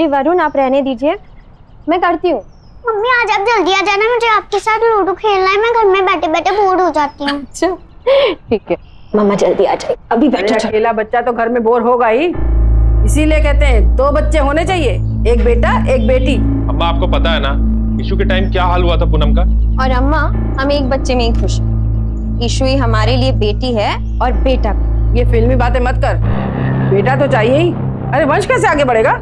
Sorry Varun, आप रहने दीजिए, मैं करती हूँ। मम्मी आज आप जल्दी आ जाना, मुझे आपके साथ लूडो खेलना है। मैं घर में बैठे बैठे बोर हो जाती हूँ। अच्छा ठीक है, मम्मा जल्दी आ जाए, अभी बैठो। अकेला बच्चा तो घर में बोर होगा ही, इसीलिए कहते हैं 2 बच्चे होने चाहिए, एक बेटा एक बेटी। अम्मा आपको पता है ना ईशू के टाइम क्या हाल हुआ था पूनम का। और अम्मा, हम एक बच्चे में ही खुश हैं। ईशू ही हमारे लिए बेटी है और बेटा भी। ये फिल्मी बातें मत कर, बेटा तो चाहिए ही। अरे वंश कैसे आगे बढ़ेगा?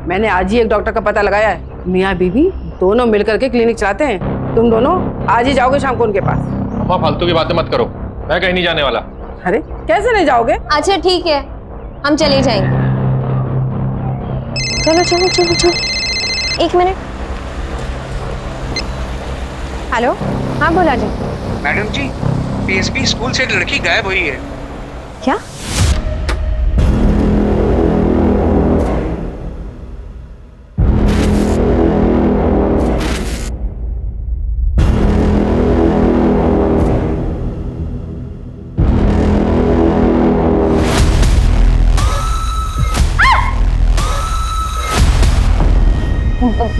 मैंने आज ही एक डॉक्टर का पता लगाया है, मियाँ बीवी दोनों मिलकर के क्लिनिक चलाते हैं। तुम दोनों आज ही जाओगे शाम को उनके पास। अम्मा फालतू की बातें मत करो, मैं कहीं नहीं जाने वाला। अरे कैसे नहीं जाओगे? अच्छा ठीक है, हम चले जाएंगे। चलो चलो चलो चलो, 1 मिनट। हेलो, हाँ बोला जी। मैडम जी, पीएसबी स्कूल से एक लड़की गायब हुई है। क्या?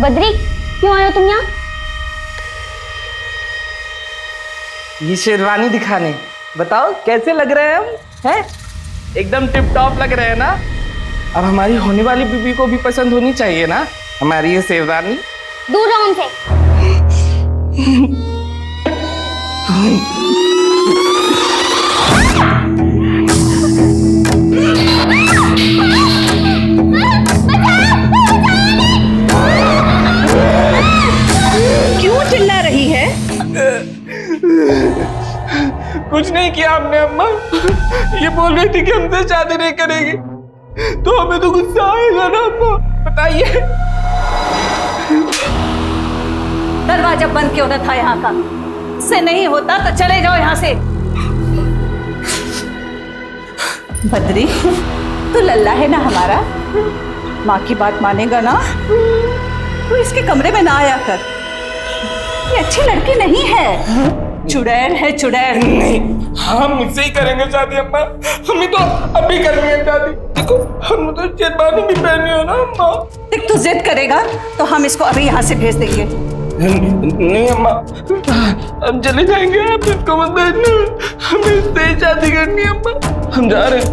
बद्री, क्यों आए हो तुम यहाँ? ये शेरवानी दिखाने, बताओ कैसे लग रहे हैं हम? हैं? एकदम टिप टॉप लग रहे हैं ना? अब हमारी होने वाली बीबी को भी पसंद होनी चाहिए ना हमारी ये शेरवानी। दूर रहो उनसे। क्यों चिल्ला रही है? कुछ नहीं किया हमने अम्मा, ये बोल रही थी कि हमसे शादी नहीं करेगी, तो हमें तो गुस्सा आएगा ना अम्मा, बताइए। दरवाजा बंद क्यों न था यहाँ का? इससे नहीं होता तो चले जाओ यहाँ से। बद्री, तू लल्ला है ना हमारा, माँ की बात मानेगा ना? तू इसके कमरे में ना आया कर, ये अच्छी लड़की नहीं है, चुड़ैल है चुड़ैल। नहीं, हम मुझसे ही करेंगे शादी अम्मा, हमें तो अभी करनी है शादी। देखो हम तो शेरवानी भी पहनी हो ना अम्मा। देख तू जिद करेगा तो हम इसको अभी यहाँ से भेज देंगे। नहीं अम्मा, हम चले जाएंगे, आप इसको मत भेजना, हमें इससे ही शादी करनी है अम्मा, हम जा रहे हैं।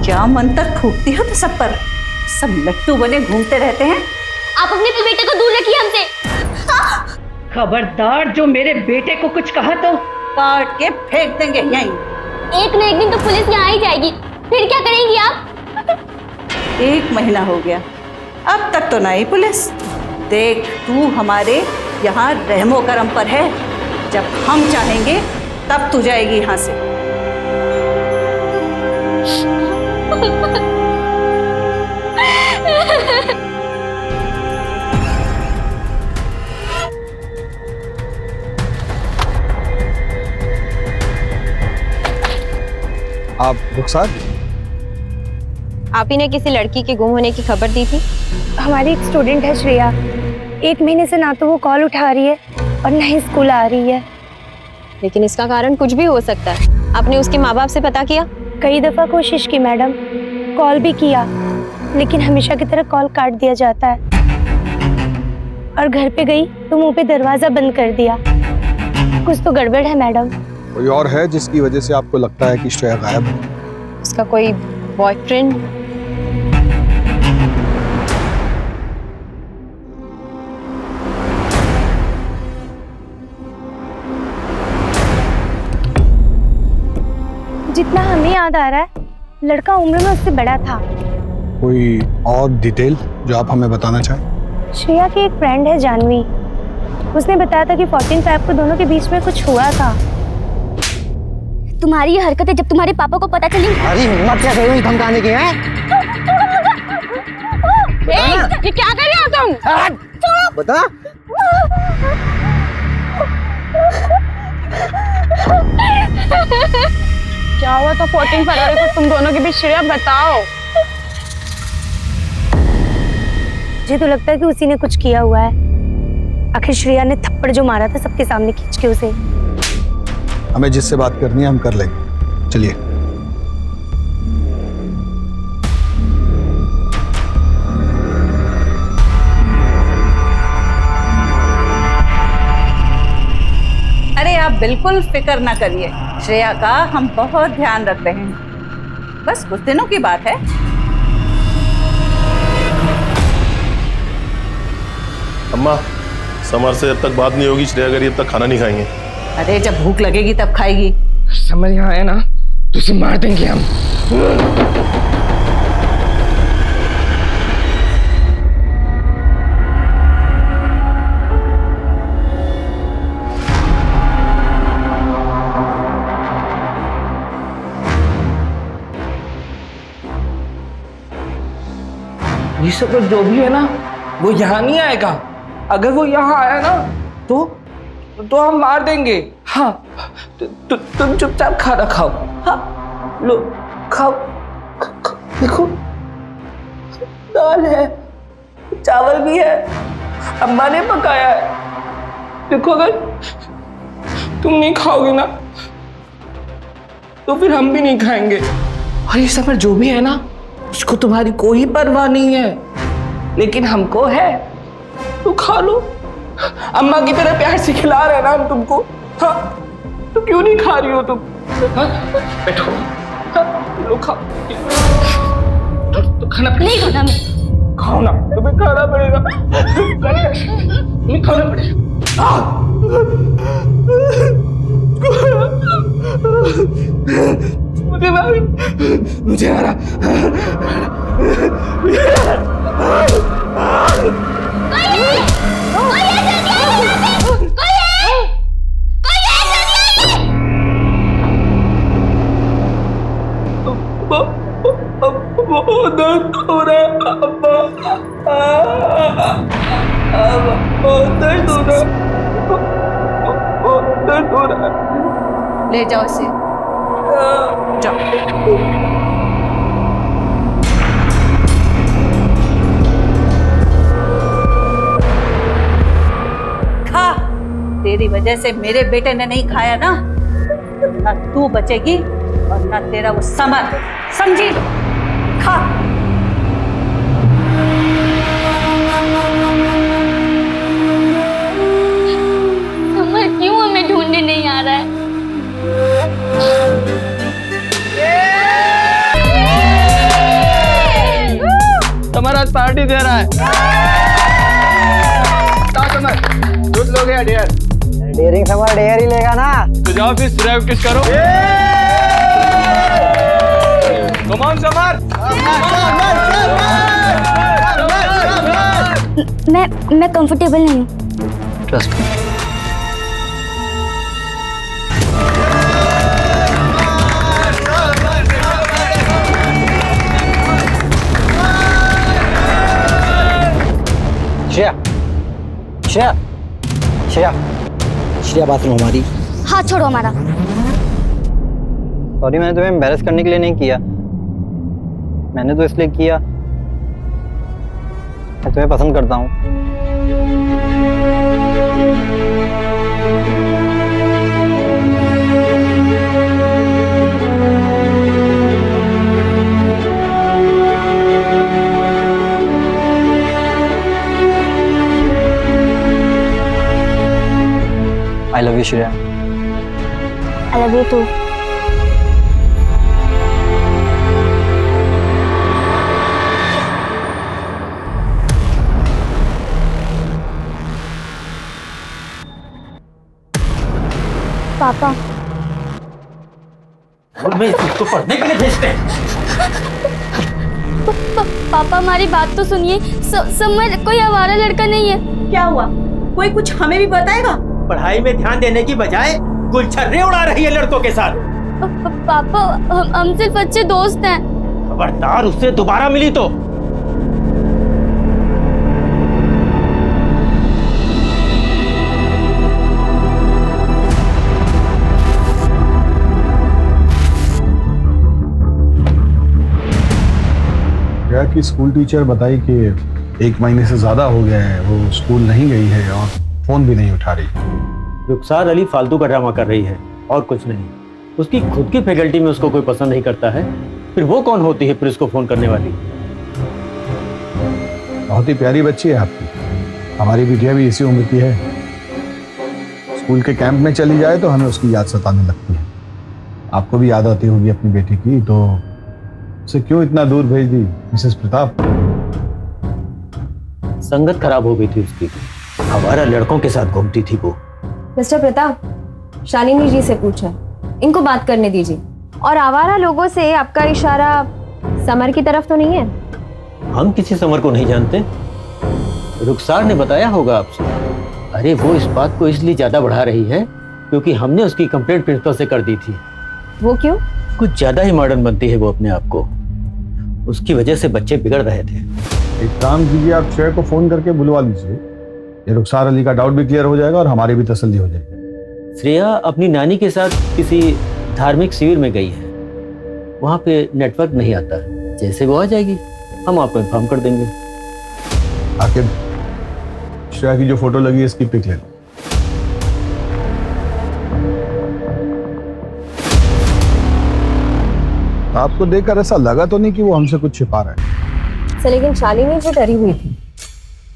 क्या मंत्र फूकती हो तो सब पर, सब लट्टू बने घूमते रहते हैं। आप अपने बेटे को दूर रखिए हमसे। खबरदार, जो मेरे बेटे को कुछ कहा तो काट के फेंक देंगे यहीं। एक न एक दिन तो पुलिस यहाँ ही जाएगी, फिर क्या करेंगी आप? 1 महीना हो गया, अब तक तो नहीं पुलिस। देख तू हमारे यहाँ रहमो करम पर है, जब हम चाहेंगे तब तू जाएगी यहाँ से। आप रुखसार? आप ही ने किसी लड़की के गुम होने की खबर दी थी। हमारी एक स्टूडेंट है श्रेया, 1 महीने से ना तो वो कॉल उठा रही है और ना ही स्कूल आ रही है। लेकिन इसका कारण कुछ भी हो सकता है। आपने उसके माँ बाप से पता किया? कई दफा कोशिश की मैडम, कॉल भी किया, लेकिन हमेशा की तरह कॉल काट दिया जाता है। और घर पे गई तो मुंह पे दरवाजा बंद कर दिया। कुछ तो गड़बड़ है मैडम। कोई और है जिसकी वजह से आपको लगता है कि श्रेया गायब है? उसका कोई बॉयफ्रेंड? जितना हमें याद आ रहा है, लड़का उम्र में उससे बड़ा था। कोई और डिटेल जो आप हमें बताना चाहें? श्रेया की एक फ्रेंड है जानवी, उसने बताया था कि 14/5 को दोनों के बीच में कुछ हुआ था। तुम्हारी ये हरकतें जब तुम्हारे पापा को पता चली। अरे हिम्मत कैसे हुई धमकाने की है? ये क्या कर रहे हो तुम? बता। क्या हुआ था 14 फरवरी को तुम दोनों के बीच श्रेया, बताओ। मुझे तो लगता है कि उसी ने कुछ किया हुआ है। आखिर श्रेया ने थप्पड़ जो मारा था सबके सामने खींच के उसे। हमें जिससे बात करनी है हम कर लेंगे, चलिए। बिल्कुल फिक्र ना करिए, श्रेया का हम बहुत ध्यान रख रहे हैं। बस कुछ दिनों की बात है। अम्मा, समर से जब तक बात नहीं होगी श्रेया करी तब तक खाना नहीं खाएंगे। अरे जब भूख लगेगी तब खाएगी। समझ यहाँ आया ना, तो उसे मार देंगे हम। ये सब जो भी है ना, वो यहाँ नहीं आएगा। अगर वो यहाँ आया ना तो हम मार देंगे। हाँ, तुम चुपचाप खाना खाओ। हाँ, लो खाओ। देखो, दाल है, चावल भी है, अम्मा ने पकाया है। देखो, अगर तुम नहीं खाओगे ना तो फिर हम भी नहीं खाएंगे। और ये सब जो भी है ना, उसको तुम्हारी कोई परवाह नहीं है, लेकिन हमको है। तो खा लो, अम्मा की तरह प्यार से खिला रहे ना हम तुमको। हाँ, तो क्यों नहीं खा रही हो तुम? हाँ, बैठो। हाँ, लो खाओ। तो खाना नहीं खाना मैं। खाओ ना, तुम्हें खाना पड़ेगा। तुम्हें खाना पड़ेगा। मुझे आ रहा। बहुत दर्द हो रहा है अम्मा, बहुत दर्द हो रहा है, बहुत दर्द हो रहा है। ले जाओ इसे, जाओ। खा, तेरी वजह से मेरे बेटे ने नहीं खाया ना, ना तू बचेगी और ना तेरा वो समर, समझी? खा। समर क्यों हमें ढूंढने नहीं आ रहा है? समर आज पार्टी दे रहा है। समर, दूध लोगे या डेयर? डेयरिंग समर डेयर ही लेगा ना। तो जाओ फिर ड्राइव किस करो। Come on Samar. मैं कंफर्टेबल नहीं हूँ। Trust me. Shreya, Shreya, Shreya, Shreya, bathroom हमारी। हाथ छोड़ो हमारा। सॉरी, मैंने तुम्हें एम्बैरेस करने के लिए नहीं किया, मैंने तो इसलिए किया मैं तुम्हें पसंद करता हूँ। I love you, Shreya. I love you too. पापा, मैं इसको पढ़ने के लिए भेजते हैं। पापा हमारी बात तो सुनिए। समर कोई आवारा लड़का नहीं है। क्या हुआ? कोई कुछ हमें भी बताएगा? पढ़ाई में ध्यान देने की बजाय गुलछर्रे उड़ा रही है लड़कों के साथ। पापा, हम सिर्फ अच्छे दोस्त हैं। खबरदार उससे दोबारा मिली तो। की स्कूल टीचर बताई कि 1 महीने से ज्यादा हो गया है वो स्कूल नहीं गई है और फोन भी नहीं उठा रही। रुखसार अली फालतू का ड्रामा कर रही है और कुछ नहीं। उसकी खुद की फैकल्टी में उसको कोई पसंद नहीं करता है, फिर वो कौन होती है फिर उसको फोन करने वाली? बहुत ही प्यारी बच्ची है आपकी, हमारी बिटिया भी इसी उम्र की है। स्कूल के कैंप में चली जाए तो हमें उसकी याद सताने लगती है। आपको भी याद आती होगी अपनी बेटी की, तो उसे क्यों इतना दूर भेज दी मिसेस प्रताप? संगत खराब हो गई थी उसकी, हमारा लड़कों के साथ घूमती थी वो। मिस्टर प्रताप, शालिनी जी से पूछा, इनको बात करने दीजिए। और आवारा लोगों से आपका इशारा समर की तरफ तो नहीं है? हम किसी समर को नहीं जानते, रुखसार ने बताया होगा आपसे। अरे वो इस बात को इसलिए ज्यादा बढ़ा रही है क्योंकि हमने उसकी कंप्लेंट प्रिंसिपल से कर दी थी। वो क्यों? कुछ ज्यादा ही मॉडर्न बनती है वो अपने आप को, उसकी वजह से बच्चे बिगड़ रहे थे। एक काम कीजिए, आप श्रेया को फोन करके बुलवा लीजिए। ये रुखसार अली का डाउट भी क्लियर हो जाएगा और हमारी भी तसल्ली हो जाएगी। श्रेया अपनी नानी के साथ किसी धार्मिक शिविर में गई है, वहां पे नेटवर्क नहीं आता। जैसे वो आ जाएगी हम आपको इन्फॉर्म कर देंगे। आखिर श्रेया की जो फोटो लगी है इसकी पिक ले लो। आपको देखकर ऐसा लगा तो नहीं कि वो हमसे कुछ छिपा रहा है? सर लेकिन शालिनी जो डरी हुई थी,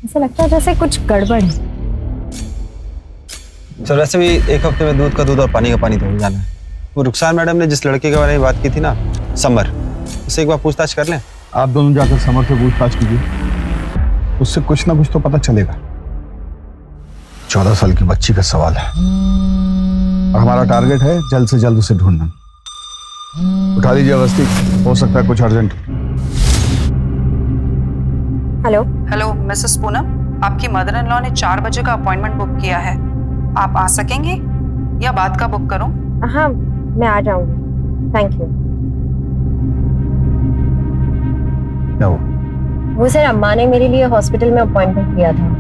ऐसा लगता है जैसे कुछ गड़बड़ है। सर वैसे भी एक हफ्ते में दूध का दूध और पानी का पानी तो हो जाना है। वो रुखसार मैडम ने जिस लड़के के बारे में बात की थी ना, समर, उससे एक बार पूछताछ कर लें। आप दोनों जाकर समर से पूछताछ कीजिए, उससे कुछ ना कुछ तो पता चलेगा। 14 साल की बच्ची का सवाल है और हमारा टारगेट है जल्द से जल्द उसे ढूंढना। उठा लीजिए अवस्थी, हो सकता है कुछ urgent. Hello hello Mrs Poonam, आपकी मदर इन लॉ ने 4 बजे का अपॉइंटमेंट बुक किया है। आप आ सकेंगे या बाद का बुक करूं? हाँ मैं आ जाऊंगी, थैंक यू। क्या हुआ? वो सर अम्मा ने मेरे लिए हॉस्पिटल में अपॉइंटमेंट लिया था।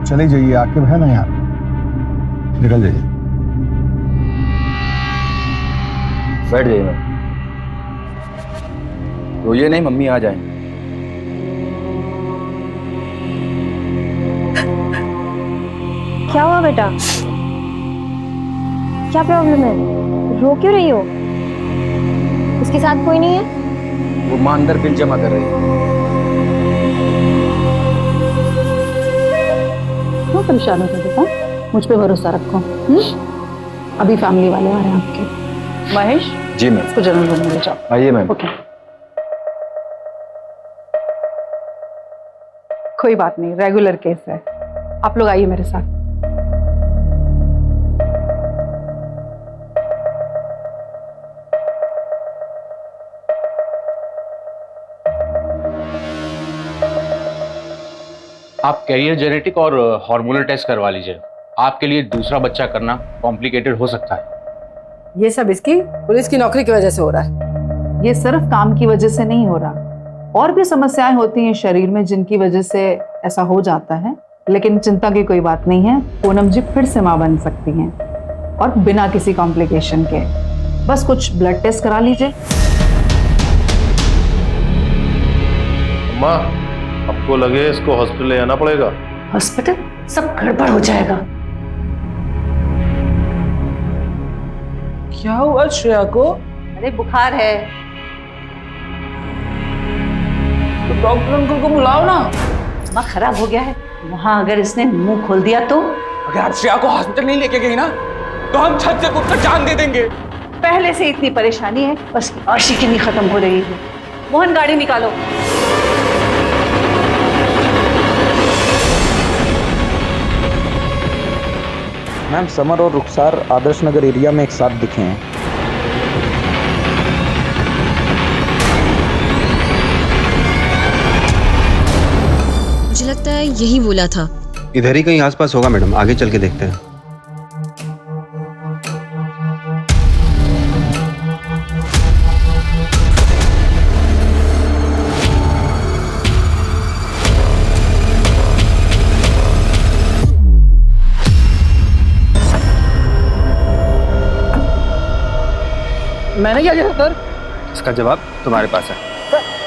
चले जाइए, आकिब है ना यहाँ, निकल जाइए। बैठ जाइए मैम, रोइए नहीं, मम्मी आ जाएंगे। क्या हुआ बेटा? क्या प्रॉब्लम है? रो क्यों रही हो? उसके साथ कोई नहीं है? वो मां अंदर बिल जमा कर रही है। क्यों परेशान हो बेटा? मुझ पे भरोसा रखो। अभी फैमिली वाले आ रहे हैं आपके। महेश जी मैम, इसको जनरल रूम में ले जाओ। आइए मैम। ओके, कोई बात नहीं, रेगुलर केस है। आप लोग आइए मेरे साथ। आप कैरियर जेनेटिक और हार्मोनल टेस्ट करवा लीजिए। आपके लिए दूसरा बच्चा करना कॉम्प्लिकेटेड हो सकता है। ये सब इसकी पुलिस की नौकरी की वजह से हो रहा है। ये सिर्फ काम की वजह से नहीं हो रहा, और भी समस्याएं होती हैं शरीर में जिनकी वजह से ऐसा हो जाता है। लेकिन चिंता की कोई बात नहीं है, पूनम जी फिर से मां बन सकती हैं और बिना किसी कॉम्प्लिकेशन के। बस कुछ ब्लड टेस्ट करा लीजिए। माँ, आपको लगे इसको हॉस्पिटल ले आना पड़ेगा? हॉस्पिटल? सब गड़बड़ हो जाएगा। क्या हुआ श्रेया को? अरे बुखार है। तो डॉक्टर अंकल को बुलाओ ना। दिमाग खराब हो गया है, वहां अगर इसने मुंह खोल दिया तो? अगर आप श्रेया को हॉस्पिटल नहीं लेके गई ना तो हम छत से कूदकर जान दे देंगे। पहले से इतनी परेशानी है, बस आशिकी नहीं खत्म हो रही है। मोहन गाड़ी निकालो। मैम समर और रुखसार आदर्श नगर एरिया में एक साथ दिखे हैं। मुझे लगता है यही बोला था। इधर ही कहीं आसपास होगा मैडम, आगे चल के देखते हैं। मैंने क्या किया सर? इसका जवाब तुम्हारे पास है।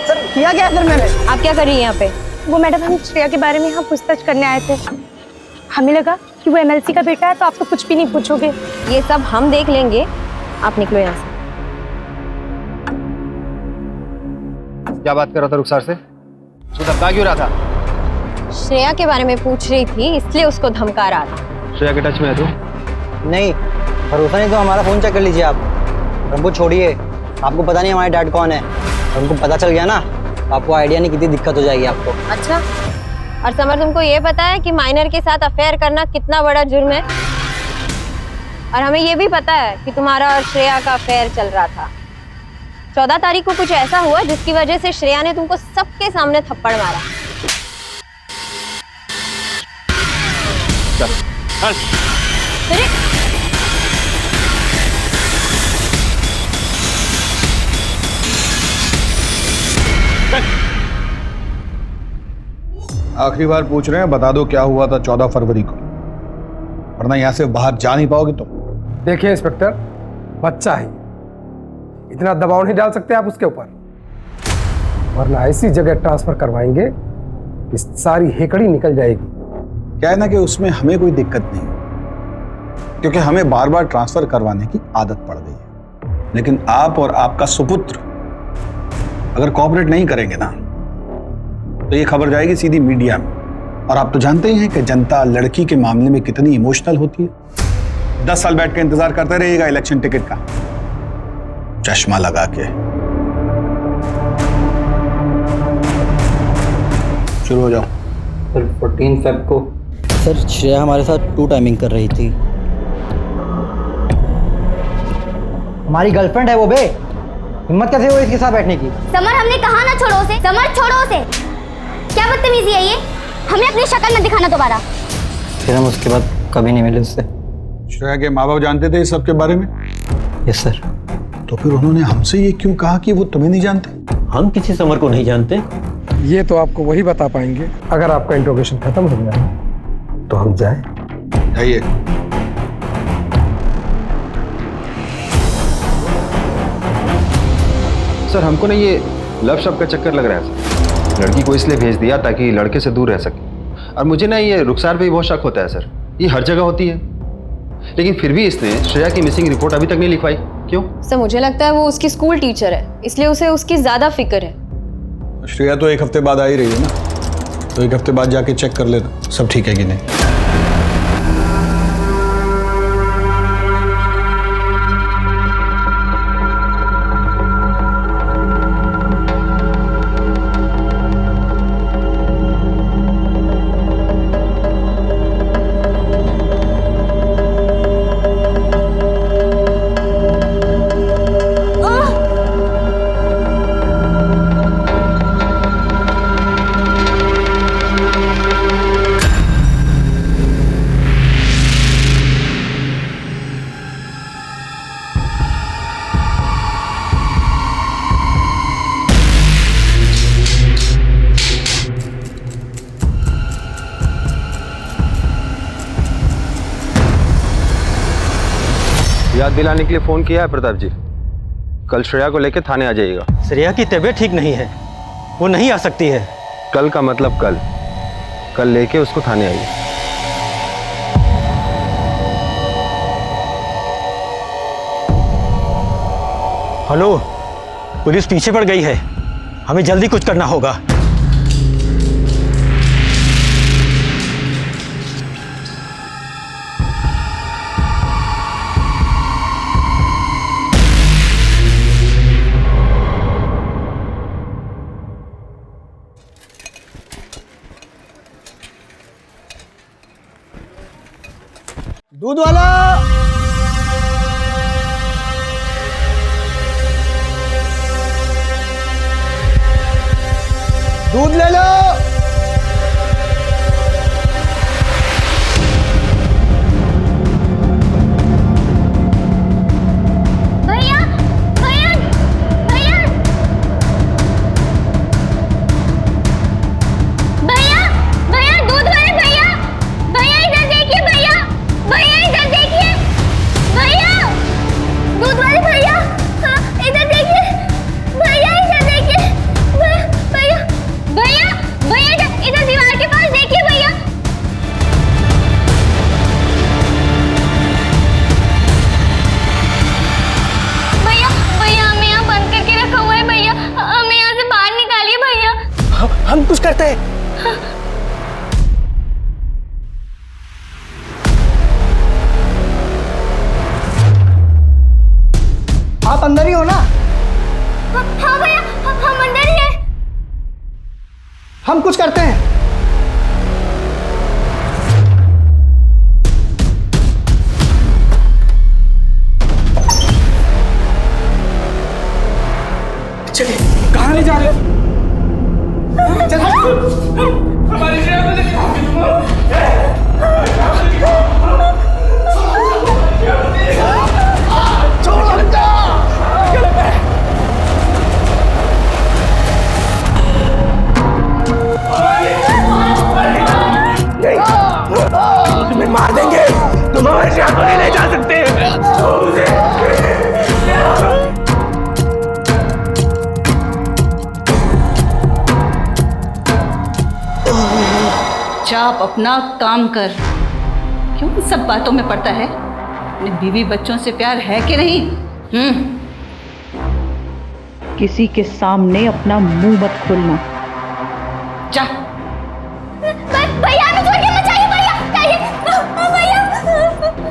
सर किया क्या सर मैंने? आप क्या कर रही हैं यहाँ पे? वो मैडम, हम श्रेया के बारे में यहाँ पूछताछ करने आए थे। हमें लगा कि वो एमएलसी का बेटा है तो आप तो कुछ भी नहीं पूछोगे। ये सब हम देख लेंगे, आप निकलो यहाँ से। क्या बात कर रहा था रुखसार से? उसको धमका क्यों रहा था? श्रेया के बारे में पूछ रही थी, इसलिए उसको धमका रहा था। श्रेया के टच में है तू? नहीं, भरोसा नहीं तो हमारा फ़ोन चेक कर लीजिए आप। हमको छोड़िए, आपको पता नहीं हमारे डैड कौन है। हमको पता चल गया ना तो आपको आइडिया नहीं कितनी दिक्कत हो जाएगी आपको। अच्छा, और समर तुमको ये पता है कि माइनर के साथ अफेयर करना कितना बड़ा जुर्म है? और हमें ये भी पता है कि तुम्हारा और श्रेया का अफेयर चल रहा था। 14 तारीख को कुछ ऐसा हुआ जिसकी वजह से श्रेया ने तुमको सबके सामने थप्पड़ मारा। अरे आखिरी बार पूछ रहे हैं, बता दो क्या हुआ था 14 फरवरी को, वरना यहाँ से बाहर जा नहीं पाओगे तुम। देखिए इंस्पेक्टर, बच्चा है, इतना दबाव नहीं डाल सकते आप उसके ऊपर, वरना ऐसी जगह ट्रांसफर करवाएंगे कि सारी हेकड़ी निकल जाएगी। क्या है ना कि उसमें हमें कोई दिक्कत नहीं, क्योंकि हमें बार बार ट्रांसफर करवाने की आदत पड़ गई है। लेकिन आप और आपका सुपुत्र अगर कोऑपरेट नहीं करेंगे ना तो ये खबर जाएगी सीधी मीडिया में। और आप तो जानते ही हैं कि जनता लड़की के मामले में कितनी इमोशनल होती है। 10 साल बैठ के इंतजार करते रहिएगा इलेक्शन टिकट का, चश्मा लगा के। शुरू हो जाओ। सर 14 फेब को सर श्रेया हमारे साथ 2 टाइमिंग कर रही थी। हमारी गर्लफ्रेंड है वो बे, हिम्मत कैसे हुई इसके साथ बैठने की? समर हमने कहा ना छोड़ो उसे, समर छोड़ो उसे। क्या बदतमीजी है ये? हमें अपनी शक्ल न दिखाना दोबारा। फिर हम उसके बाद कभी नहीं मिले उससे। श्रेया के माँ बाप जानते थे इस सब के बारे में? Yes sir. तो फिर उन्होंने हमसे ये क्यों कहा कि वो तुम्हें नहीं जानते? हम किसी समर को नहीं जानते। ये तो आपको वही बता पाएंगे अगर आपका इंट्रोगेशन खत्म हो गया तो हम जाए। जाइए। सर हमको ना ये लव शब्द का चक्कर लग रहा है सर। लड़की को इसलिए भेज दिया ताकि लड़के से दूर रह सके। और मुझे ना ये रुखसार पे भी बहुत शक होता है सर, ये हर जगह होती है। लेकिन फिर भी इसने श्रेया की मिसिंग रिपोर्ट अभी तक नहीं लिखवाई, क्यों? सर मुझे लगता है वो उसकी स्कूल टीचर है, इसलिए उसे उसकी ज्यादा फिक्र है। श्रेया तो 1 हफ्ते बाद आ ही रही है ना, तो 1 हफ्ते बाद जाके चेक कर लेना सब ठीक है कि नहीं। याद दिलाने के लिए फोन किया है प्रताप जी, कल श्रेया को लेकर थाने आ जाइएगा। श्रेया की तबीयत ठीक नहीं है, वो नहीं आ सकती है। कल का मतलब कल लेके उसको थाने आइए। हेलो, पुलिस पीछे पड़ गई है, हमें जल्दी कुछ करना होगा। दूध वाला, दूध ले लो। भैया भैया भैया भैया भैया दूध वाले भैया, भैया इधर देखिए भैया, भैया इधर देखिए भैया, दूध वाले भैया, हाँ इधर देखिए भैया, इधर देखिए भैया भैया भैया इधर दीवार के पास देखिए भैया। भैया भैया हमें यहाँ बंद करके रखा हुआ है भैया, हमें यहाँ से बाहर निकालिए भैया। हम कुछ करते हैं। आप अंदर ही हो ना? हाँ भैया, हम अंदर ही हैं। हम कुछ करते हैं। चलिए, कहाँ ले जा रहे हो? हमारी तुम्हें मार देंगे, तुम हमारे शहर को नहीं ले जा सकते। आप अपना काम कर। क्यों इन सब बातों में पड़ता है? अपने बीवी बच्चों से प्यार है कि नहीं? किसी के सामने अपना मुंह मत खोलना। जा। भैया हमें छोड़ के मत जाइए भैया।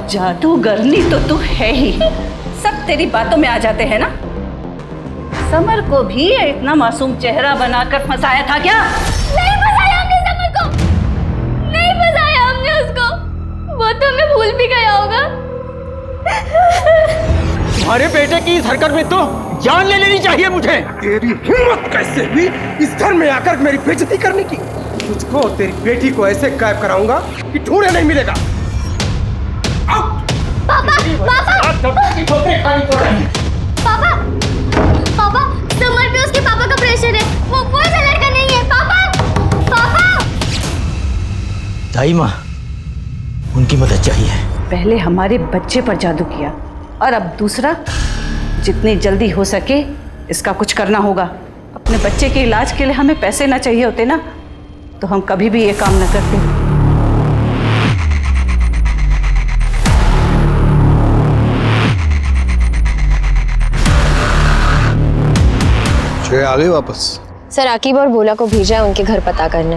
जादूगरनी तो तू है ही, सब तेरी बातों में आ जाते हैं ना। समर को भी इतना मासूम चेहरा बनाकर फंसाया था क्या? नहीं फंसाया हमने समर को, नहीं फंसाया हमने उसको, वो तो हमें भूल भी गया होगा। तुम्हारे बेटे की इस हरकत में तो जान ले लेनी चाहिए मुझे। तेरी हिम्मत कैसे हुई इस घर में आकर मेरी बेइज्जती करने की? तुझको और तेरी बेटी को ऐसे गायब कराऊंगा कि ढूंढे नहीं मिलेगा। पापा, समर पे उसके पापा का प्रेशर है, वो कोई सा लड़का नहीं है। पापा। दाई माँ, उनकी मदद चाहिए। पहले हमारे बच्चे पर जादू किया और अब दूसरा। जितनी जल्दी हो सके इसका कुछ करना होगा। अपने बच्चे के इलाज के लिए हमें पैसे ना चाहिए होते ना, तो हम कभी भी ये काम न करते। आ गए वापस? सर, आकिब और भोला को भेजा है उनके घर पता करने।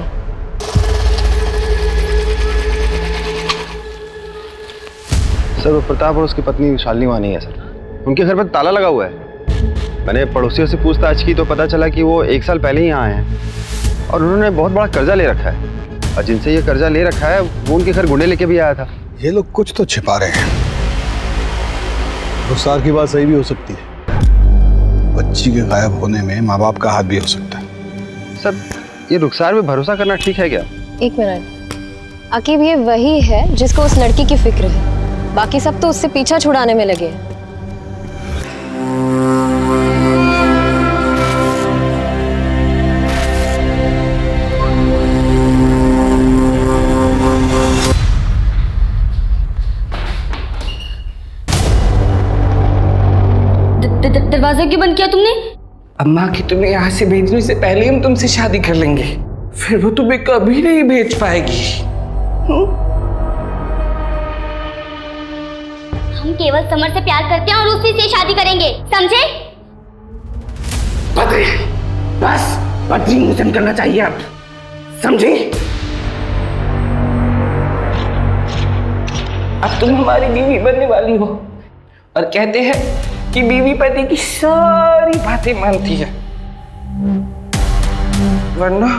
सर, वो प्रताप और उसकी पत्नी शालिनी वहाँ नहीं है सर। उनके घर पर ताला लगा हुआ है। मैंने पड़ोसियों से पूछताछ की तो पता चला कि वो 1 साल पहले ही यहाँ आए हैं और उन्होंने बहुत बड़ा कर्जा ले रखा है, और जिनसे ये कर्जा ले रखा है वो उनके घर गुंडे लेके भी आया था। ये लोग कुछ तो छिपा रहे हैं। रुखसार की बात सही भी हो सकती है। बच्ची के गायब होने में माँ बाप का हाथ भी हो सकता है। सर, ये रुखसार पे भरोसा करना ठीक है क्या? 1 मिनट, आकिब ये वही है जिसको उस लड़की की फिक्र है, बाकी सब तो उससे पीछा छुड़ाने में लगे हैं। दरवाजा क्यों बंद किया तुमने? अम्मा की तुम्हें यहाँ से भेजने से पहले हम तुमसे शादी कर लेंगे, फिर वो तुम्हें कभी नहीं भेज पाएगी। हम केवल समर से प्यार करते हैं और उसी से शादी करेंगे, समझे? बद्री, बस बद्री मुझे करना चाहिए अब, समझे? अब तुम हमारी बीवी बनने वाली हो, और कहते हैं कि बीवी पति की सारी बातें मानती है, वरना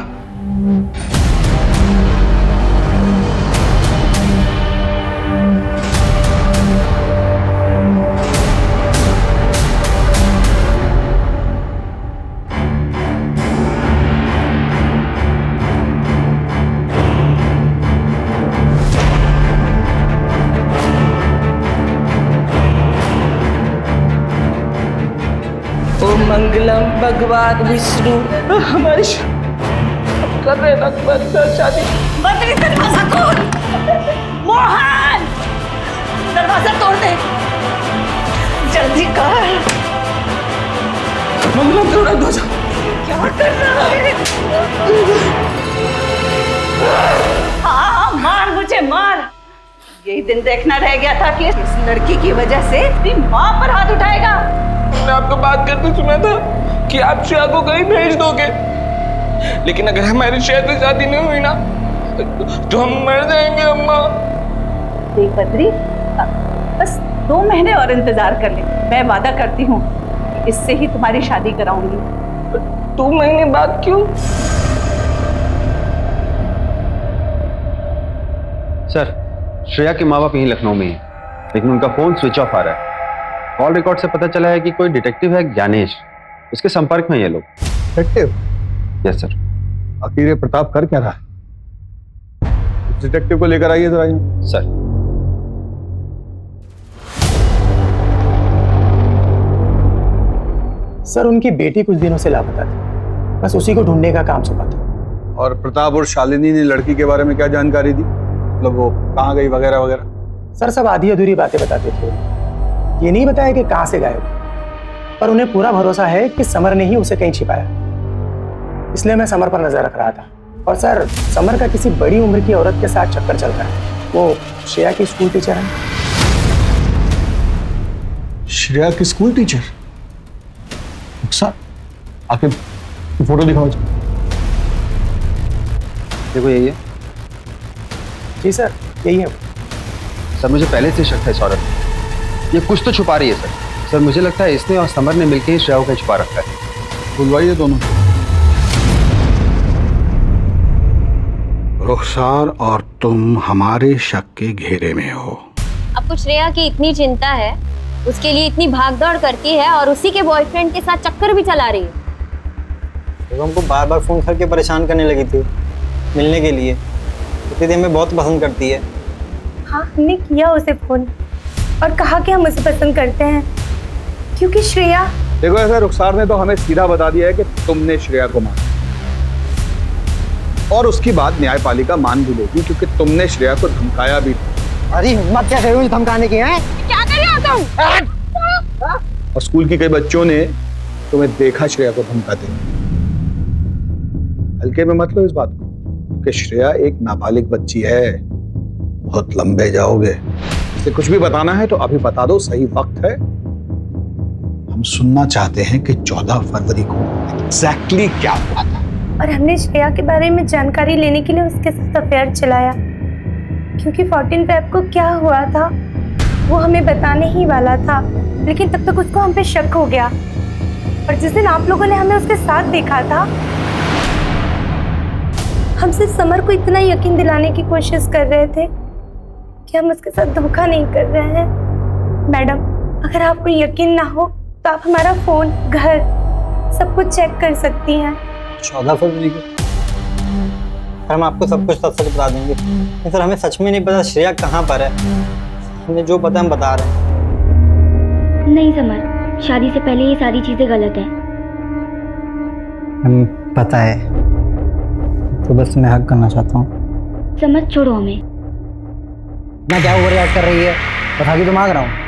मंगलम भगवान विष्णु हमारी कर रहे ना शादी। बद्री, दरवाजा खोल। मोहन, दरवाजा तोड़ दे जल्दी कर। मंगलम तोड़ दरवाजा। क्या कर रहा है? हाँ, मार मुझे मार। यही दिन देखना रह गया था कि इस लड़की की वजह से तेरी माँ पर हाथ उठाएगा। मैंने आपको बात करते सुना था कि आप श्रेया को कहीं भेज दोगे, लेकिन अगर हमारी श्रेया से शादी नहीं हुई ना तो हम मर जाएंगे अम्मा। देख बद्री, बस 2 महीने और इंतजार कर ले। मैं वादा करती हूँ इससे ही तुम्हारी शादी कराऊंगी। 2 महीने बाद क्यों? सर, श्रेया के माँ बाप यहीं लखनऊ में हैं, लेकिन उनका फोन स्विच ऑफ आ रहा है। कॉल रिकॉर्ड से पता चला है कि कोई डिटेक्टिव है ज्ञानेश, उसके संपर्क में ये लोग। डिटेक्टिव? Yes sir. आखिर ये प्रताप कर क्या रहा है? डिटेक्टिव को लेकर आइए जरा यहाँ। सर। सर, उनकी बेटी कुछ दिनों से लापता थी, बस उसी को ढूंढने का काम सौंपा था। और प्रताप और शालिनी ने लड़की के बारे में क्या जानकारी दी? मतलब वो कहाँ गई वगैरह वगैरह? सर, सब आधी अधूरी बातें बताते थे। ये नहीं बताया कि कहाँ से गायब, पर उन्हें पूरा भरोसा है कि समर ने ही उसे कहीं छिपाया। इसलिए मैं समर पर नजर रख रहा था। और सर, समर का किसी बड़ी उम्र की औरत के साथ चक्कर चल रहा है। वो श्रेया की स्कूल टीचर है। श्रेया की स्कूल टीचर? रुखसार, आके फोटो दिखाओ। देखो यही है। जी सर, यही है। सर, मुझे पहले से शक था इस औरत में। ये कुछ तो छुपा रही है सर। सर, मुझे लगता है इसने और समर ने मिलकर ही श्रेया को छुपा रखा है। बुलवाइए दोनों। रुखसार और तुम हमारे शक के घेरे में हो। आपको श्रेया की इतनी चिंता है, उसके लिए इतनी भागदौड़ करती है और उसी के बॉयफ्रेंड के साथ चक्कर भी चला रही है। तो हमको बार बार फोन करके परेशान करने लगी थी मिलने के लिए। तो हमें बहुत पसंद करती है। हाँ, हमने किया उसे फोन और कहा कि हम उसे पसंद करते हैं, क्योंकि श्रेया। देखो, ऐसा रुखसार ने तो हमें सीधा बता दिया है कि तुमने श्रेया को मारा, और उसकी बात न्यायपालिका मान भी लेगी क्योंकि तुमने श्रेया को धमकाया भी। अरे हिम्मत कैसे हुई धमकाने की? है क्या कर रहे हो तुम? और स्कूल की कई बच्चों ने तुम्हें देखा श्रेया को धमकाते। हल्के में मत लो इस बात को कि श्रेया एक नाबालिग बच्ची है। बहुत लंबे जाओगे। इसे कुछ भी बताना है तो अभी बता दो, सही वक्त है। हम सुनना चाहते हैं कि 14 फरवरी को एग्जैक्टली क्या हुआ था। और हमने श्रेया के बारे में जानकारी लेने के लिए उसके साथ अफेयर चलाया, क्योंकि 14 फेब को क्या हुआ था वो हमें बताने ही वाला था, लेकिन तब तक उसको हम पे शक हो गया। और जिस दिन आप लोगों ने हमें उसके साथ देखा था, हम सिर्फ समर को इतना यकीन दिलाने की कोशिश कर रहे थे कि हम उसके साथ धोखा नहीं कर रहे हैं। मैडम, अगर आपको यकीन ना हो तो आप हमारा फोन, घर, सब कुछ चेक कर सकती हैं। 14 फरवरी को हम आपको सब कुछ सच बता देंगे। नहीं सर, हमें सच में नहीं पता श्रेया कहाँ पर है। हमें जो पता हम बता रहे हैं। नहीं समर, शादी से पहले ये सारी चीजें गलत है। हमें पता है, तो बस मैं हक करना चाहता हूँ। समर, छोड़ो हमें। मैं क्या ओवर रिएक्ट कर रही है, बता के तो मांग रहा हूँ।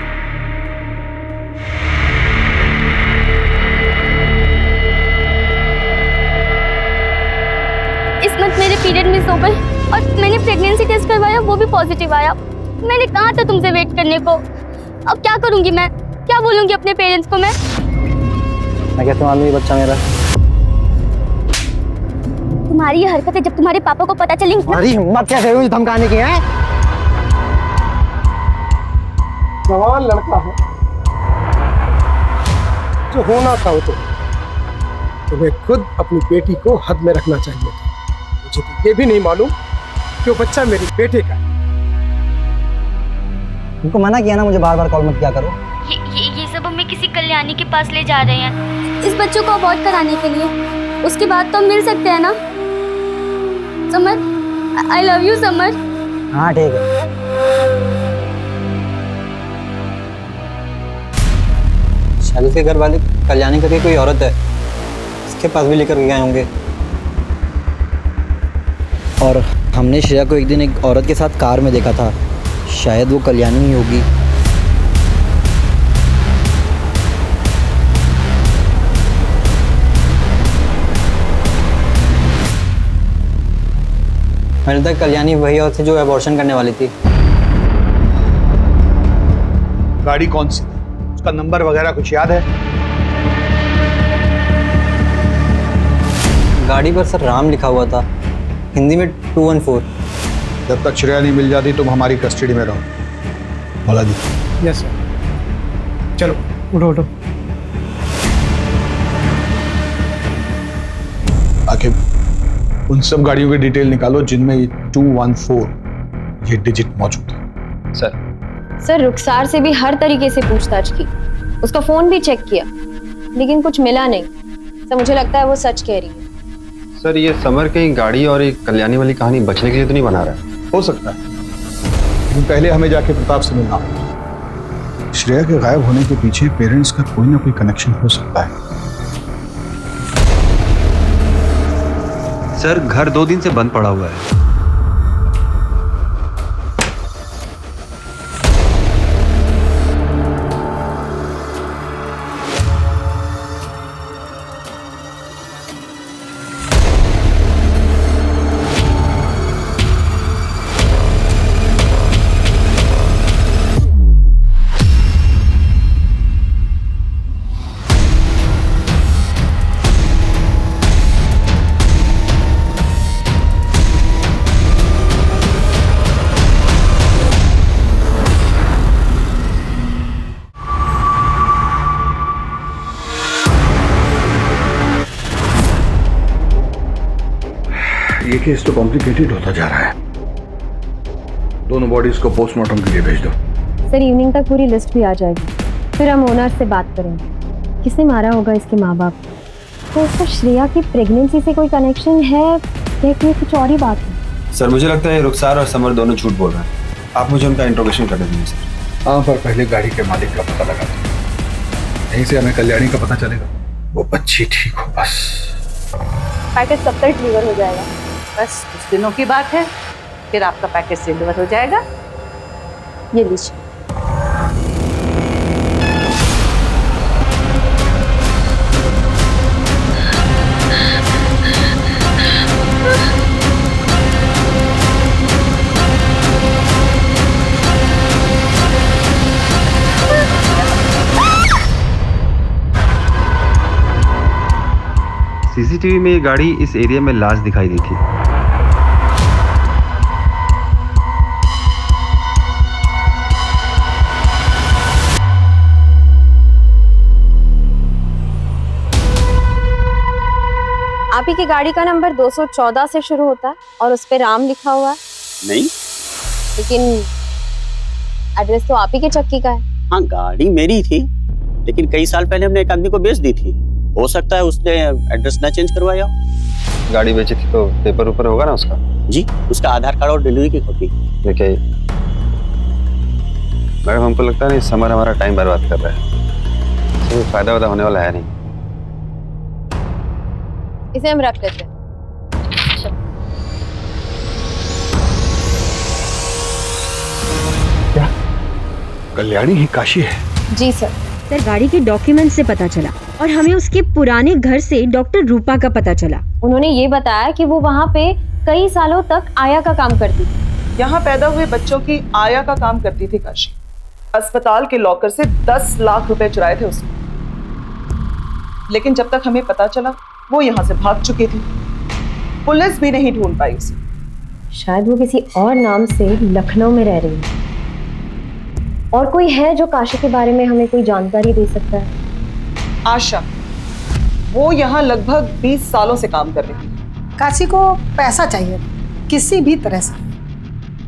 इस मंथ मेरे पीरियड मिस हो गए और मैंने प्रेगनेंसी टेस्ट करवाया, वो भी पॉजिटिव आया। मैंने कहा था तुमसे वेट करने को। अब क्या करूंगी मैं? क्या बोलूंगी अपने पेरेंट्स को मैं कैसे मालूम ये बच्चा मेरा? तुम्हारी ये हरकतें जब तुम्हारे पापा को पता चलेंगी। तुम्हारी हिम्मत कैसे हुई धमकाने की? है जवान लड़का है, जो होना था वो तो तुम्हें खुद अपनी बेटी को हद में रखना चाहिए था। मुझे तो ये भी नहीं मालूम कि वो बच्चा मेरे बेटे का है। उनको मना किया ना मुझे बार बार कॉल मत किया करो। ये सब हमें किसी कल्याणी के पास ले जा रहे हैं इस बच्चों को अबॉर्ट कराने के लिए। उसके बाद तो हम मिल सकते हैं ना? Summer, I love you summer. हाँ ठीक है। शादी के घर वाले कल्याणी करके कोई औरत है, इसके पास भी लेकर गए होंगे। और हमने श्रेया को एक दिन एक औरत के साथ कार में देखा था, शायद वो कल्याणी ही होगी। मैंने तक कल्याणी वही औरत थी जो अबॉर्शन करने वाली थी। गाड़ी कौन सी थी, उसका नंबर वगैरह कुछ याद है? गाड़ी पर सर राम लिखा हुआ था, हिंदी में 214। जब तक श्रेया नहीं मिल जाती तुम हमारी कस्टडी में रहो। बोला जी। Yes sir. चलो उठो उठो। उन सब गाड़ियों की डिटेल निकालो जिनमें ये 214 ये डिजिट मौजूद है। सर रुखसार से भी हर तरीके से पूछताछ की, उसका फोन भी चेक किया, लेकिन कुछ मिला नहीं। सर मुझे लगता है वो सच कह रही है। सर ये समर कहीं गाड़ी और एक कल्याणी वाली कहानी बचने के लिए तो नहीं बना रहा है? हो सकता है, लेकिन पहले हमें जाके प्रताप से मिलना होगा। श्रेया के गायब होने के पीछे पेरेंट्स का कोई ना कोई कनेक्शन हो सकता है। सर घर 2 दिन से बंद पड़ा हुआ है। ये केस तो कॉम्प्लिकेटेड होता जा रहा है। दोनों बॉडीज को पोस्टमार्टम के लिए भेज दो। सर इवनिंग तक पूरी लिस्ट भी आ जाएगी, फिर हम ओनर से बात करेंगे। किसने मारा होगा इसके माँ बाप को? तो उसका श्रेया की प्रेगनेंसी से कोई कनेक्शन है या कि कुछ और ही बात है? सर मुझे लगता है रुखसार और समर दोनों झूठ बोल रहे हैं। आप मुझे उनका इंट्रोगेशन करने दीजिए सर। हाँ, पर पहले गाड़ी के मालिक का पता लगा दो, यहीं से हमें कल्याणी का पता चलेगा। वो बच्ची ठीक हो बस। पैकेज कब तक डिलीवर हो जाएगा? बस कुछ दिनों की बात है, फिर आपका पैकेज डिलीवर हो जाएगा। ये लीजिए। सीसीटीवी में ये गाड़ी इस एरिया में लास्ट दिखाई दी थी। आप ही की गाड़ी का नंबर 214 से शुरू होता है और उस पे राम लिखा हुआ है। नहीं, लेकिन एड्रेस तो आप ही के चक्की का है। हाँ गाड़ी मेरी थी, लेकिन कई साल पहले हमने एक आदमी को बेच दी थी। हो सकता है उसने एड्रेस ना चेंज करवाया हो। गाड़ी बेची थी तो पेपर ऊपर होगा ना उसका? जी, उसका आधार कार्ड और डिलीवरी की कॉपी। देखिए मैडम, हमको लगता है समर हमारा टाइम बर्बाद कर रहा है, इससे कोई फायदा होने वाला है नहीं। इसे हम रख लेते हैं। क्या कल्याणी ही काशी है? जी सर। सर गाड़ी के डॉक्यूमेंट से पता चला और हमें उसके पुराने घर से डॉक्टर रूपा का पता चला। उन्होंने ये बताया कि वो वहाँ पे कई सालों तक आया का काम करती थी। यहाँ पैदा हुए बच्चों की आया का काम करती थी काशी। अस्पताल के लॉकर से 10 लाख रुपए चुराए थे उसने, लेकिन जब तक हमें पता चला वो यहाँ से भाग चुकी थी। पुलिस भी नहीं ढूंढ पाई उसे। शायद वो किसी और नाम से लखनऊ में रह रही है। और कोई है जो काशी के बारे में हमें कोई जानकारी दे सकता है? आशा, वो यहाँ लगभग 20 सालों से काम कर रही थी। काशी को पैसा चाहिए किसी भी तरह से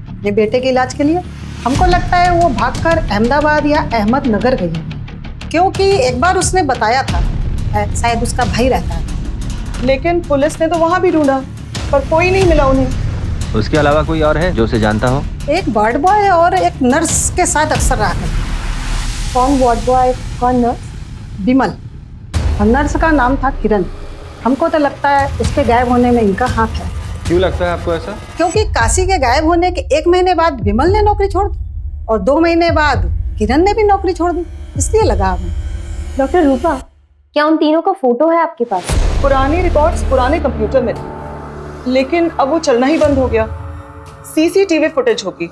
अपने बेटे के इलाज के लिए। हमको लगता है वो भागकर अहमदाबाद या अहमदनगर गई है, क्योंकि एक बार उसने बताया था शायद उसका भाई रहता है। लेकिन पुलिस ने तो वहां भी ढूंढा पर कोई नहीं मिला उन्हें। उसके अलावा कोई और है जो उसे जानता हो? एक वार्ड बॉय और एक नर्स के साथ अक्सर रहा करती। कौन वार्ड बॉय, कौन नर्स? विमल। और नर्स का नाम था किरण। हमको तो लगता है उसके गायब होने में इनका हाथ है। क्यों लगता है आपको ऐसा? क्योंकि काशी के गायब होने के 1 महीने बाद विमल ने नौकरी छोड़ दी और 2 महीने बाद किरण ने भी नौकरी छोड़ दी, इसलिए लगा हमें। डॉक्टर रूपा, क्या उन तीनों का फोटो है आपके पास? पुराने रिकॉर्ड्स पुराने कंप्यूटर में थे, लेकिन अब वो चलना ही बंद हो गया। सीसीटीवी फुटेज होगी,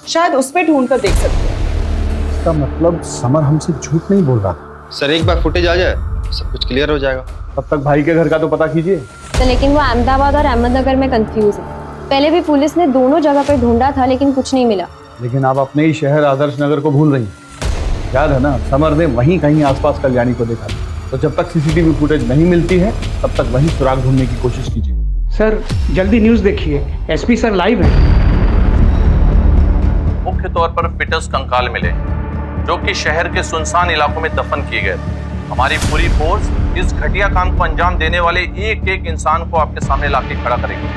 शायद उसमें ढूंढ कर देख सकते हैं। इसका मतलब समर हमसे झूठ नहीं बोल रहा था। सर एक बार फुटेज आ जाए सब कुछ क्लियर हो जाएगा। तब तक भाई के घर का तो पता कीजिए। तो लेकिन वो अहमदाबाद और अहमदनगर में कंफ्यूज है। पहले भी पुलिस ने दोनों जगह पर ढूंढा था लेकिन कुछ नहीं मिला। लेकिन आप अपने ही शहर आदर्श नगर को भूल रही हैं। याद है ना, समर ने वहीं कहीं आसपास कल्याणी को देखा था। तो जब तक सीसीटीवी फुटेज नहीं मिलती है तब तक वहीं सुराग ढूंढने की कोशिश कीजिए। सर जल्दी न्यूज़ देखिए, एसपी सर लाइव है। मुख्य तौर पर फिटस कंकाल मिले जो कि शहर के सुनसान इलाकों में दफन किए गए। हमारी पूरी फोर्स इस घटिया काम को अंजाम देने वाले एक एक इंसान को आपके सामने लाके खड़ा करेगी।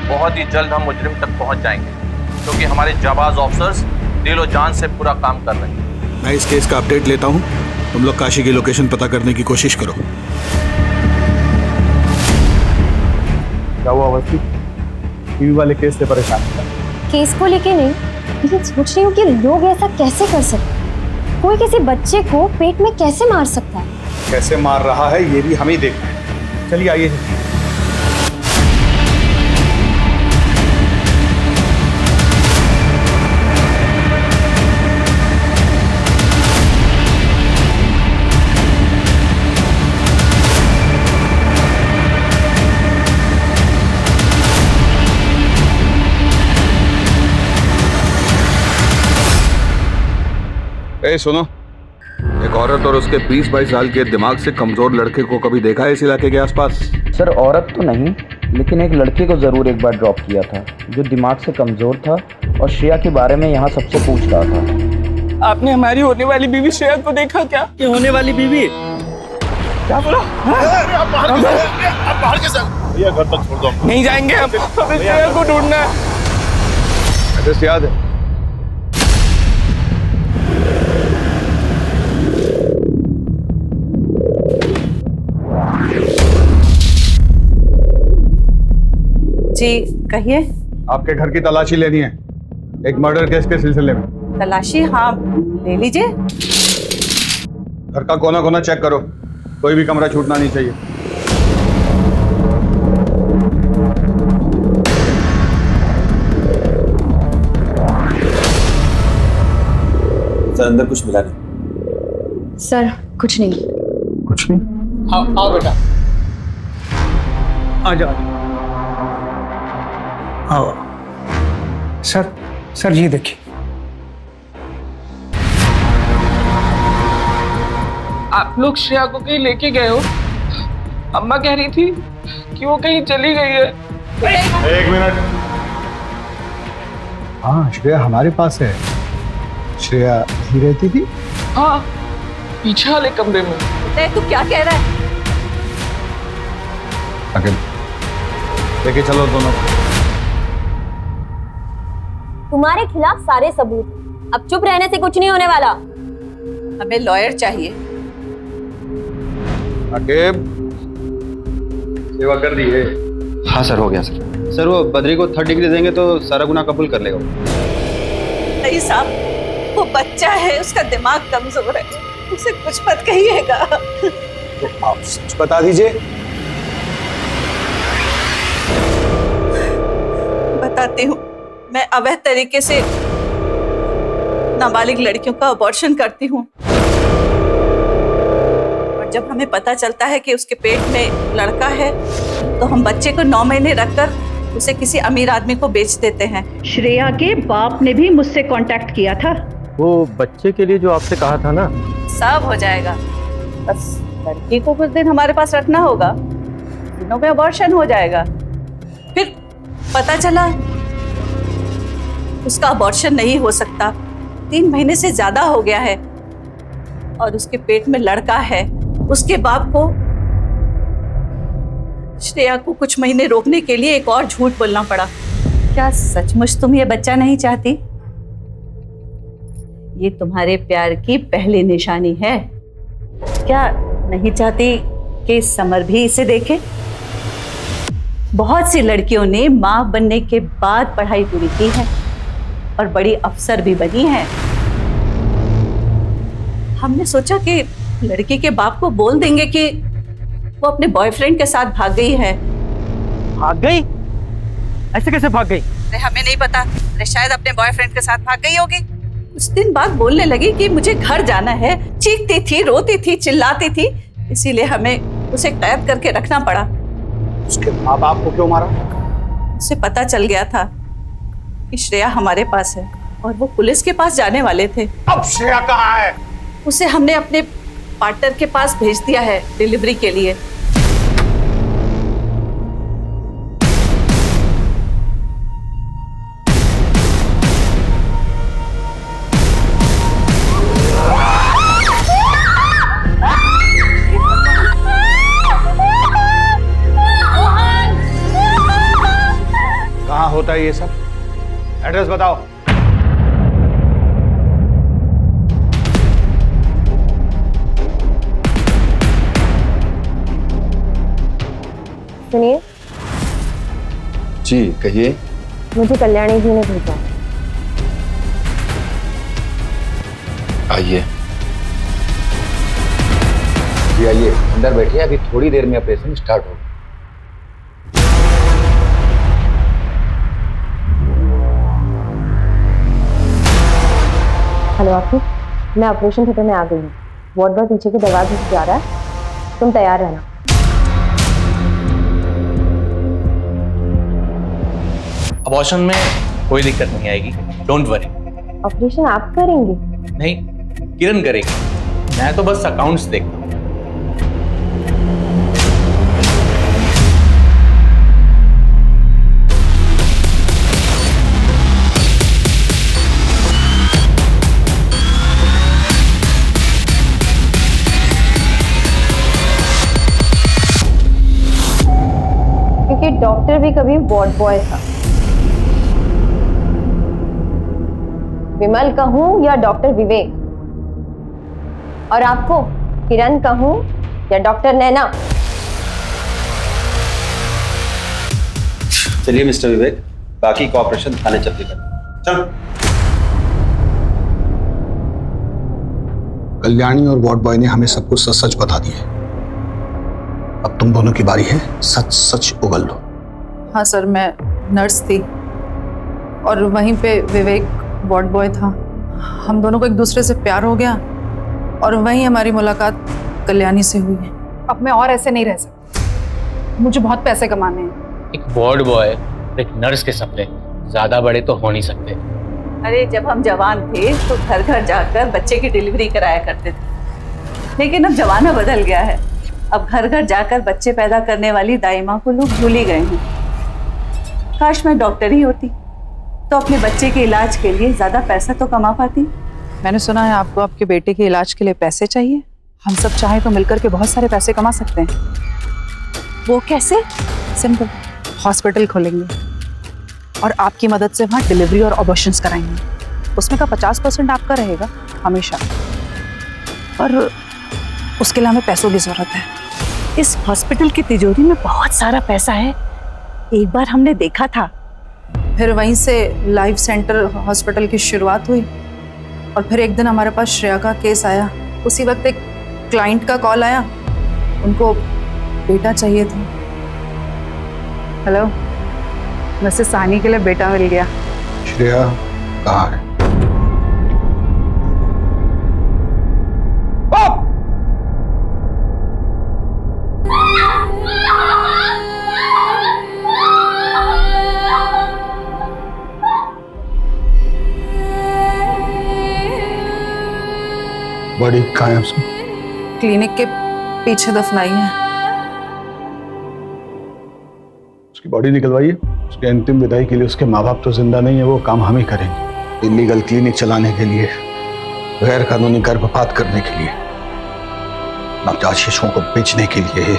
बहुत ही जल्द हम मुजरिम तक पहुंच जाएंगे क्योंकि हमारे जाबाज ऑफिसर्स दिलो जान से पूरा काम कर रहे हैं। मैं इस केस का अपडेट लेता हूँ, तुम लोग काशी की लोकेशन पता करने की कोशिश करो। क्या हुआ अवस्थी? टीवी वाले केस से परेशान था? केस को लेके नहीं, लेकिन सोच रही हूँ कि लोग ऐसा कैसे कर सकते हैं। कोई किसी बच्चे को पेट में कैसे मार सकता है? कैसे मार रहा है ये भी हम ही देखना है। चलिए आइए। ए सुनो, एक औरत और उसके 20-22 साल के दिमाग से कमजोर लड़के को कभी देखा है इस इलाके के आसपास? सर औरत तो नहीं, लेकिन एक लड़के को जरूर एक बार ड्रॉप किया था जो दिमाग से कमजोर था और श्रेया के बारे में यहाँ सबसे पूछ रहा था। आपने हमारी होने वाली बीवी श्रेया को देखा क्या? ये होने वाली बीवी? क्या बोला? आप बाहर कैसे? भैया घर तक छोड़ दो। नहीं जाएंगे हम, हमें श्रेया को ढूंढना है। एड्रेस याद है? जी कहिए। आपके घर की तलाशी लेनी है, एक मर्डर केस के सिलसिले में। तलाशी? हाँ ले लीजिए। घर का कोना कोना चेक करो, कोई भी कमरा छूटना नहीं चाहिए। सर अंदर कुछ मिला नहीं? सर कुछ नहीं। कुछ नहीं? आओ बेटा, आ जाओ। आओ सर जी देखिए। आप लोग श्रेया को कहीं लेके गए हो? अम्मा कह रही थी कि वो कहीं चली गई है। एक मिनट। हाँ श्रेया हमारे पास है। श्रेया ही रहती थी? हाँ, पीछे वाले कमरे में। तू क्या कह रहा है? अकेले लेके चलो दोनों। तुम्हारे खिलाफ सारे सबूत, अब चुप रहने से कुछ नहीं होने वाला। हमें लॉयर चाहिए। अकेब सेवा कर दी है? हाँ सर हो गया सर। सर वो बद्री को 3rd डिग्री देंगे तो सारा गुनाह कबूल कर लेगा। नहीं साहब, वो बच्चा है, उसका दिमाग कमजोर है, उसे कुछ मत कहिएगा। तो आप सच बता दीजिए। बताती हूँ, मैं अवैध तरीके से नाबालिग लड़कियों का अबॉर्शन करती हूँ और जब हमें पता चलता है कि उसके पेट में लड़का है तो हम बच्चे को 9 महीने रखकर उसे किसी अमीर आदमी को बेच देते हैं। श्रेया के बाप ने भी मुझसे कांटेक्ट किया था। वो बच्चे के लिए जो आपसे कहा था ना? सब हो जाएगा, बस लड़की को कुछ दिन हमारे पास रखना होगा, दिनों में अबॉर्शन हो जाएगा। फिर पता चला उसका अबॉर्शन नहीं हो सकता, 3 महीने से ज्यादा हो गया है और उसके पेट में लड़का है। उसके बाप को श्रेया को कुछ महीने रोकने के लिए एक और झूठ बोलना पड़ा। क्या सचमुच तुम ये बच्चा नहीं चाहती? ये तुम्हारे प्यार की पहली निशानी है। क्या नहीं चाहती कि समर भी इसे देखे? बहुत सी लड़कियों ने मां बनने के बाद पढ़ाई पूरी की है और बड़ी अफसर भी बनी है। हमने सोचा कि लड़की के बाप को बोल देंगे कि वो अपने बॉयफ्रेंड के साथ भाग गई है। भाग गई? ऐसे कैसे भाग गई? अरे हमें नहीं पता, अरे शायद अपने बॉयफ्रेंड के साथ भाग गई होगी। कुछ दिन बाद बोलने लगी कि मुझे घर जाना है, चीखती थी, रोती थी, चिल्लाती थी, इसीलिए हमें उसे कैद करके रखना पड़ा। उसके माँ बाप को क्यों मारा? उसे पता चल गया था कि श्रेया हमारे पास है और वो पुलिस के पास जाने वाले थे। अब श्रेया कहाँ है? उसे हमने अपने पार्टनर के पास भेज दिया है डिलीवरी के लिए। एड्रेस बताओ। सुनिए, जी कहिए। मुझे कल्याणी जी ने भेजा। आइए। जी आइए, अंदर बैठिए, अभी थोड़ी देर में ऑपरेशन स्टार्ट होगा। हेलो आखिर, मैं ऑपरेशन थिएटर में आ गई हूँ। वार्ड बॉय पीछे के दरवाजे से जा रहा है, तुम तैयार रहना। अबॉर्शन में कोई दिक्कत नहीं आएगी, डोंट वरी। ऑपरेशन आप करेंगे? नहीं, किरण करेगी, मैं तो बस अकाउंट्स देखता हूँ। क्योंकि डॉक्टर भी कभी वार्ड बॉय था। विमल कहूं या डॉक्टर विवेक, और आपको किरण कहूं या डॉक्टर नैना? चलिए मिस्टर विवेक, बाकी कॉपरेशन थाने चलते कर। चल। कल्याणी और वार्ड बॉय ने हमें सब कुछ सच सच बता दिया। अब तुम दोनों की बारी है, सच सच उगल लो। हाँ सर, मैं नर्स थी और वहीं पे विवेक वार्ड बॉय था। हम दोनों को एक दूसरे से प्यार हो गया और वहीं हमारी मुलाकात कल्याणी से हुई है। अब मैं और ऐसे नहीं रह सकती, मुझे बहुत पैसे कमाने हैं। एक वार्ड बॉय, एक नर्स के सपने ज्यादा बड़े तो हो नहीं सकते। अरे जब हम जवान थे तो घर घर जाकर बच्चे की डिलीवरी कराया करते थे, लेकिन अब जमाना बदल गया है। अब घर घर जाकर बच्चे पैदा करने वाली दाई माँ को लोग भूल ही गए हैं। काश मैं डॉक्टर ही होती तो अपने बच्चे के इलाज के लिए ज्यादा पैसा तो कमा पाती। मैंने सुना है आपको आपके बेटे के इलाज के लिए पैसे चाहिए। हम सब चाहें तो मिलकर के बहुत सारे पैसे कमा सकते हैं। वो कैसे? सिंपल, हॉस्पिटल खोलेंगे और आपकी मदद से वहाँ डिलीवरी और ऑपरेशंस कराएंगे। उसमें का 50% आपका रहेगा हमेशा, और उसके लिए हमें पैसों की जरूरत है। इस हॉस्पिटल की तिजोरी में बहुत सारा पैसा है, एक बार हमने देखा था। फिर वहीं से लाइफ सेंटर हॉस्पिटल की शुरुआत हुई और फिर एक दिन हमारे पास श्रेया का केस आया। उसी वक्त एक क्लाइंट का कॉल आया, उनको बेटा चाहिए था। हेलो, वैसे सानी के लिए बेटा मिल गया। श्रेया कहाँ है? बॉडी कहाँ है उसकी? क्लिनिक के पीछे दफनाई है। उसकी बॉडी निकलवाइए। उसके अंतिम विदाई के लिए उसके माँ बाप तो जिंदा नहीं है, वो काम हम ही करेंगे। इलीगल क्लिनिक चलाने के लिए, गैर कानूनी गर्भपात करने के लिए, नवजात शिशुओं को बेचने के लिए